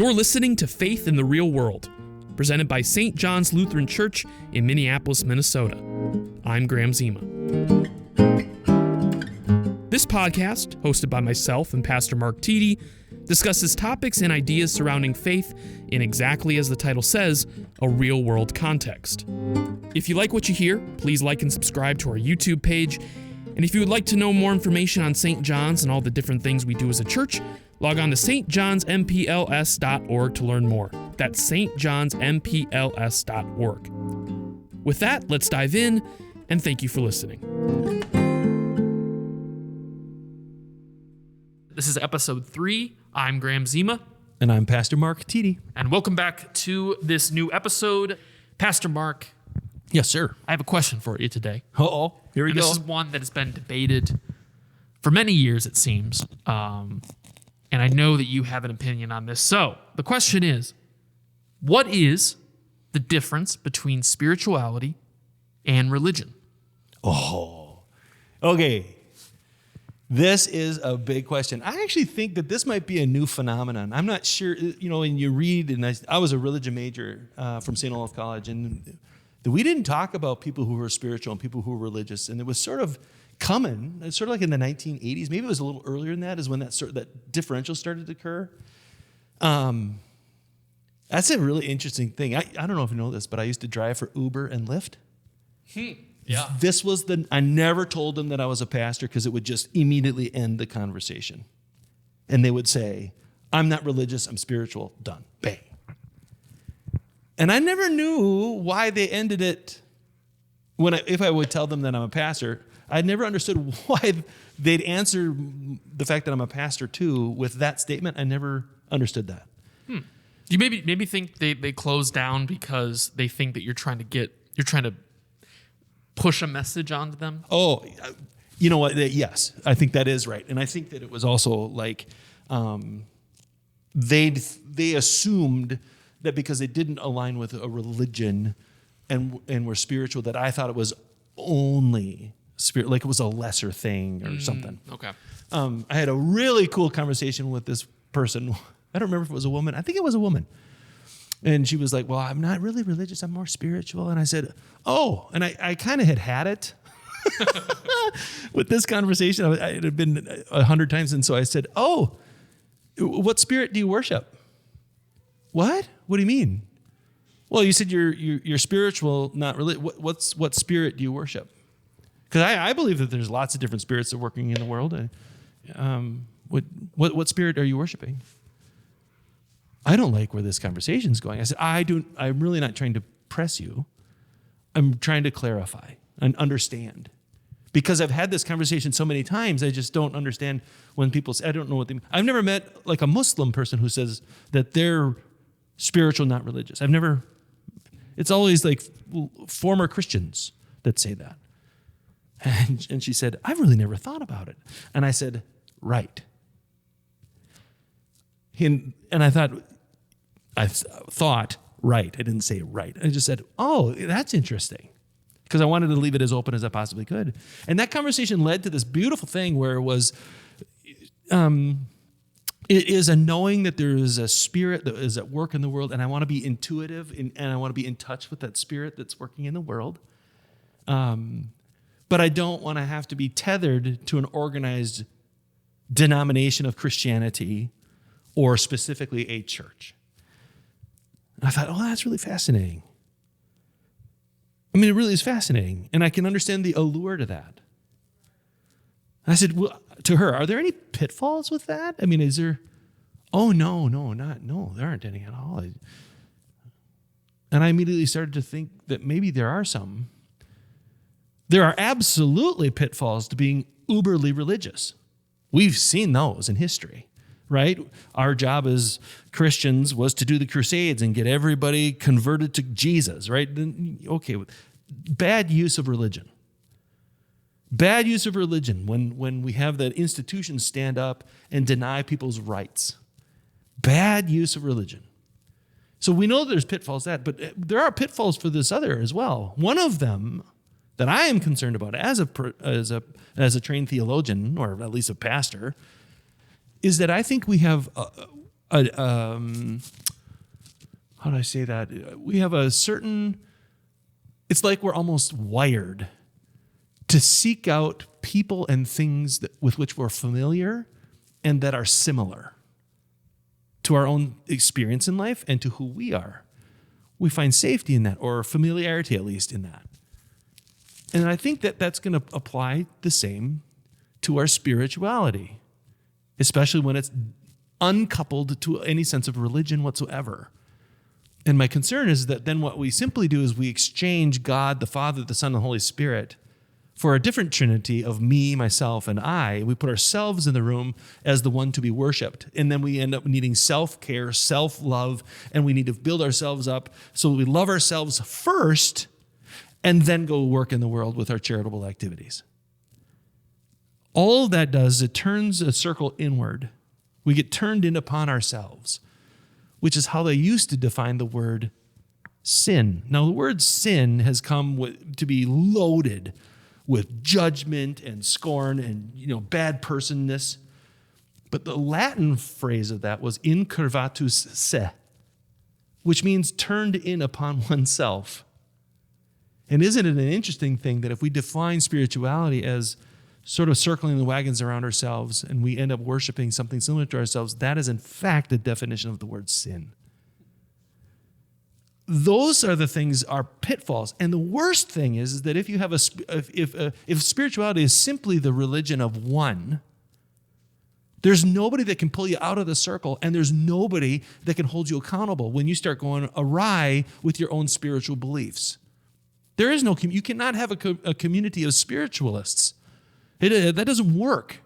You're listening to Faith in the Real World, presented by St. John's Lutheran Church in Minneapolis, Minnesota. I'm Graham Zima. This podcast, hosted by myself and Pastor Mark Tiede, discusses topics and ideas surrounding faith in exactly as the title says, a real-world context. If you like what you hear, please like and subscribe to our YouTube page. And if you would like to know more information on St. John's and all the different things we do as a church, log on to stjohnsmpls.org to learn more. That's stjohnsmpls.org. With that, let's dive in, and thank you for listening. This is episode 3. I'm Graham Zima. And I'm Pastor Mark Tiede. And welcome back to this new episode. Pastor Mark. Yes, sir. I have a question for you today. Uh-oh. Here we go. This is one that has been debated for many years, it seems. And I know that you have an opinion on this. So the question is, what is the difference between spirituality and religion? Oh, okay. This is a big question. I actually think that this might be a new phenomenon. I'm not sure, when you read, and I was a religion major from St. Olaf College, and we didn't talk about people who were spiritual and people who were religious, and it was sort of coming. It's sort of like in the 1980s. Maybe it was a little earlier than that, is when that differential started to occur. That's a really interesting thing. I don't know if you know this, but I used to drive for Uber and Lyft. Yeah. I never told them that I was a pastor because it would just immediately end the conversation. And they would say, I'm not religious, I'm spiritual, done, bang. And I never knew why they ended it if I would tell them that I'm a pastor. I never understood why they'd answer the fact that I'm a pastor too with that statement. I never understood that. Do you maybe think they close down because they think that you're trying to push a message onto them? Oh, you know what? Yes, I think that is right. And I think that it was also like they assumed that because they didn't align with a religion and were spiritual, that I thought it was only spirit, like it was a lesser thing or something. Okay. I had a really cool conversation with this person. I don't remember if it was a woman. I think it was a woman. And she was like, well, I'm not really religious. I'm more spiritual. And I said, oh, and I kind of had it with this conversation. It had been 100 times. And so I said, oh, what spirit do you worship? What? What do you mean? Well, you said you're spiritual, not religious. What spirit do you worship? Because I believe that there's lots of different spirits that are working in the world. What spirit are you worshiping? I don't like where this conversation's going. I said, I'm really not trying to press you. I'm trying to clarify and understand. Because I've had this conversation so many times, I just don't understand when people say, I don't know what they mean. I've never met like a Muslim person who says that they're spiritual, not religious. It's always like former Christians that say that. And she said, I've really never thought about it. And I said, right. And I thought right. I didn't say right. I just said, oh, that's interesting. Because I wanted to leave it as open as I possibly could. And that conversation led to this beautiful thing where it was, it is a knowing that there is a spirit that is at work in the world, and I want to be intuitive and I want to be in touch with that spirit that's working in the world. But I don't want to have to be tethered to an organized denomination of Christianity or specifically a church. And I thought, oh, that's really fascinating. I mean, it really is fascinating. And I can understand the allure to that. And I said, well, to her, are there any pitfalls with that? I mean, is there, oh, no, there aren't any at all. And I immediately started to think that maybe there are some. There are absolutely pitfalls to being uberly religious. We've seen those in history, right? Our job as Christians was to do the Crusades and get everybody converted to Jesus, right? Okay, bad use of religion. Bad use of religion when we have the institutions stand up and deny people's rights. Bad use of religion. So we know there's pitfalls but there are pitfalls for this other as well. One of them that I am concerned about as a trained theologian, or at least a pastor, is that I think we have how do I say that? We have a certain, it's like we're almost wired to seek out people and things with which we're familiar and that are similar to our own experience in life and to who we are. We find safety in that, or familiarity at least in that. And I think that that's going to apply the same to our spirituality, especially when it's uncoupled to any sense of religion whatsoever. And my concern is that then what we simply do is we exchange God, the Father, the Son, and the Holy Spirit for a different trinity of me, myself, and I. We put ourselves in the room as the one to be worshiped. And then we end up needing self-care, self-love, and we need to build ourselves up so we love ourselves first and then go work in the world with our charitable activities. All of that does, it turns a circle inward. We get turned in upon ourselves, which is how they used to define the word sin. Now, the word sin has come to be loaded with judgment and scorn and, bad personness. But the Latin phrase of that was incurvatus se, which means turned in upon oneself. And isn't it an interesting thing that if we define spirituality as sort of circling the wagons around ourselves and we end up worshiping something similar to ourselves, that is in fact the definition of the word sin. Those are the things, are pitfalls. And the worst thing is that if you have if spirituality is simply the religion of one, there's nobody that can pull you out of the circle, and there's nobody that can hold you accountable when you start going awry with your own spiritual beliefs. There is no, you cannot have a community of spiritualists. That doesn't work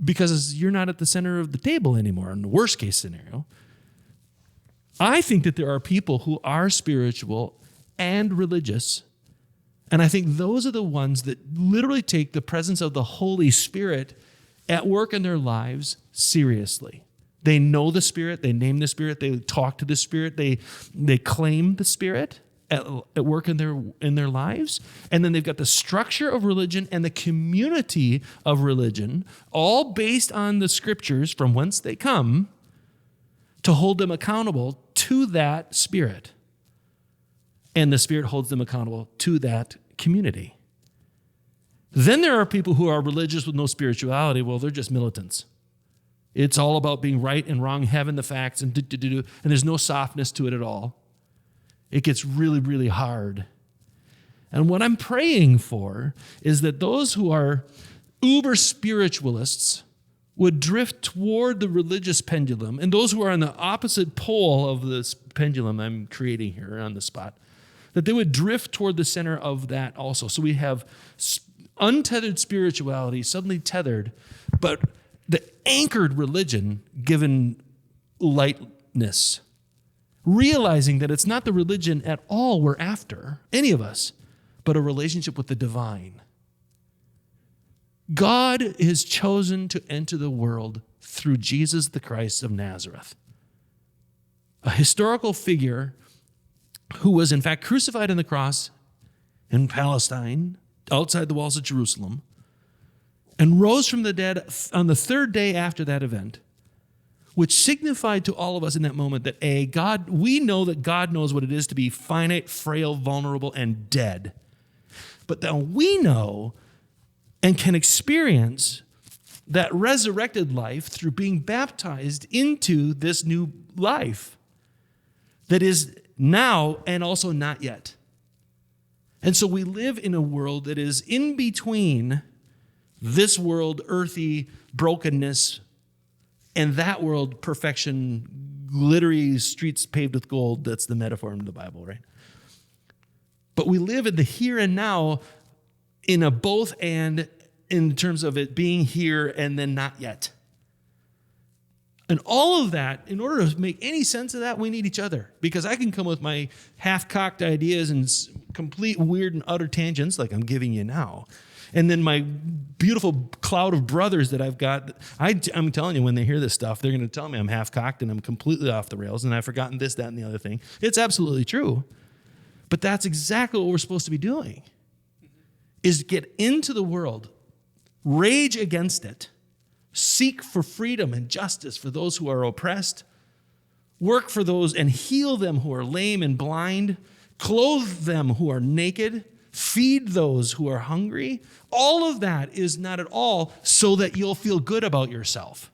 because you're not at the center of the table anymore in the worst case scenario. I think that there are people who are spiritual and religious, and I think those are the ones that literally take the presence of the Holy Spirit at work in their lives seriously. They know the Spirit, they name the Spirit, they talk to the Spirit, they claim the Spirit at work in their lives, and then they've got the structure of religion and the community of religion, all based on the scriptures from whence they come, to hold them accountable to that Spirit. And the Spirit holds them accountable to that community. Then there are people who are religious with no spirituality. Well, they're just militants. It's all about being right and wrong, having the facts, and there's no softness to it at all. It gets really, really hard. And what I'm praying for is that those who are uber spiritualists would drift toward the religious pendulum, and those who are on the opposite pole of this pendulum I'm creating here on the spot, that they would drift toward the center of that also. So we have untethered spirituality suddenly tethered, but the anchored religion given lightness, realizing that it's not the religion at all we're after, any of us, but a relationship with the divine. God has chosen to enter the world through Jesus the Christ of Nazareth, a historical figure who was in fact crucified on the cross in Palestine, outside the walls of Jerusalem, and rose from the dead on the third day after that event, which signified to all of us in that moment that we know that God knows what it is to be finite, frail, vulnerable, and dead. But then we know and can experience that resurrected life through being baptized into this new life that is now and also not yet. And so we live in a world that is in between this world, earthy brokenness, and that world, perfection, glittery streets paved with gold. That's the metaphor in the Bible, right? But we live in the here and now in a both and in terms of it being here and then not yet. And all of that, in order to make any sense of that, we need each other. Because I can come with my half-cocked ideas and complete weird and utter tangents like I'm giving you now. And then my beautiful cloud of brothers that I've got, I'm telling you, when they hear this stuff, they're going to tell me I'm half-cocked and I'm completely off the rails and I've forgotten this, that, and the other thing. It's absolutely true. But that's exactly what we're supposed to be doing, is get into the world, rage against it, Seek for freedom and justice for those who are oppressed. Work for those and heal them who are lame and blind. Clothe them who are naked. Feed those who are hungry. All of that is not at all so that you'll feel good about yourself.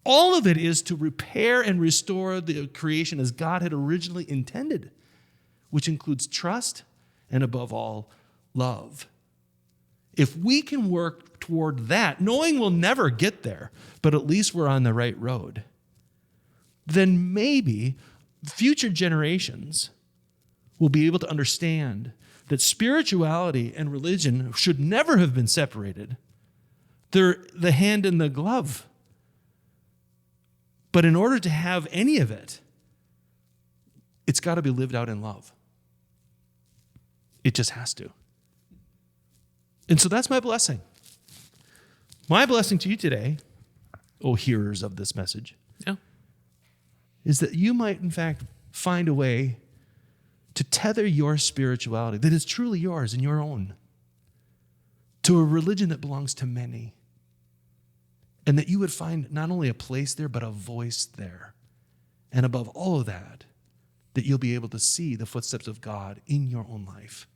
All of it is to repair and restore the creation as God had originally intended, which includes trust and, above all, love. If we can work toward that, knowing we'll never get there, but at least we're on the right road, then maybe future generations will be able to understand that spirituality and religion should never have been separated. They're the hand in the glove. But in order to have any of it, it's got to be lived out in love. It just has to. And so that's my blessing. My blessing to you today, O hearers of this message, is that you might, in fact, find a way to tether your spirituality that is truly yours and your own to a religion that belongs to many. And that you would find not only a place there, but a voice there. And above all of that, that you'll be able to see the footsteps of God in your own life,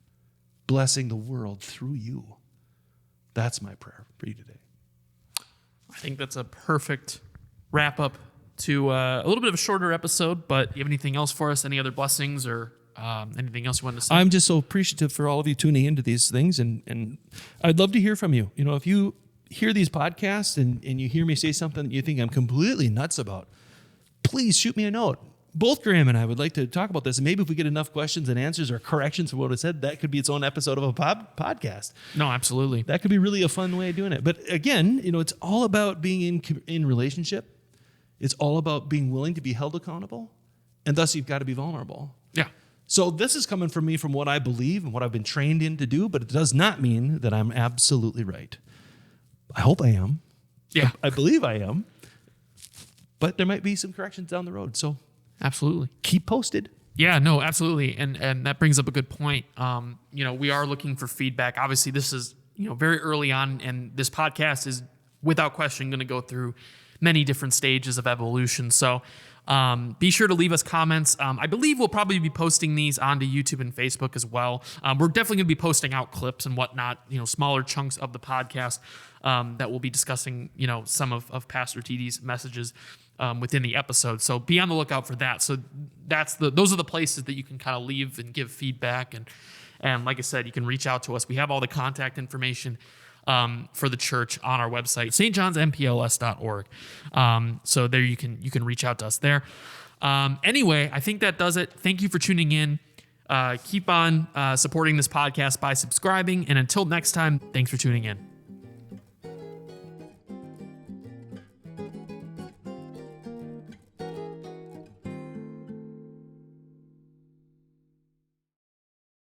blessing the world through you. That's my prayer for you today. I think that's a perfect wrap up to a little bit of a shorter episode, but you have anything else for us? Any other blessings or anything else you want to say? I'm just so appreciative for all of you tuning into these things, and I'd love to hear from you. You know, if you hear these podcasts and you hear me say something that you think I'm completely nuts about, please shoot me a note. Both Graham and I would like to talk about this, and maybe if we get enough questions and answers or corrections for what I said, that could be its own episode of a podcast. No, absolutely. That could be really a fun way of doing it. But again, you know, it's all about being in relationship. It's all about being willing to be held accountable, and thus you've got to be vulnerable. Yeah. So this is coming from me from what I believe and what I've been trained in to do, but it does not mean that I'm absolutely right. I hope I am. Yeah. I believe I am. But there might be some corrections down the road. So absolutely. Keep posted. Yeah, no, absolutely. And that brings up a good point. You know, we are looking for feedback. Obviously, this is, you know, very early on, and this podcast is without question going to go through many different stages of evolution. So be sure to leave us comments. I believe we'll probably be posting these onto YouTube and Facebook as well. We're definitely going to be posting out clips and whatnot, you know, smaller chunks of the podcast that we'll be discussing, you know, some of Pastor Tiede's messages within the episode. So be on the lookout for that. So those are the places that you can kind of leave and give feedback. And like I said, you can reach out to us. We have all the contact information for the church on our website, stjohnsmpls.org. So there you can reach out to us there. Anyway, I think that does it. Thank you for tuning in. Keep on supporting this podcast by subscribing. And until next time, thanks for tuning in.